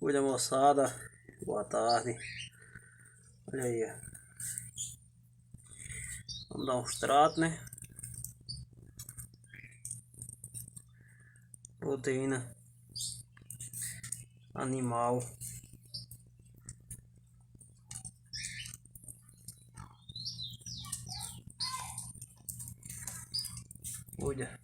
Cuida, moçada. Boa tarde. Olha aí, ó. Vamos dar uns tratos, né? Proteína animal. Cuida.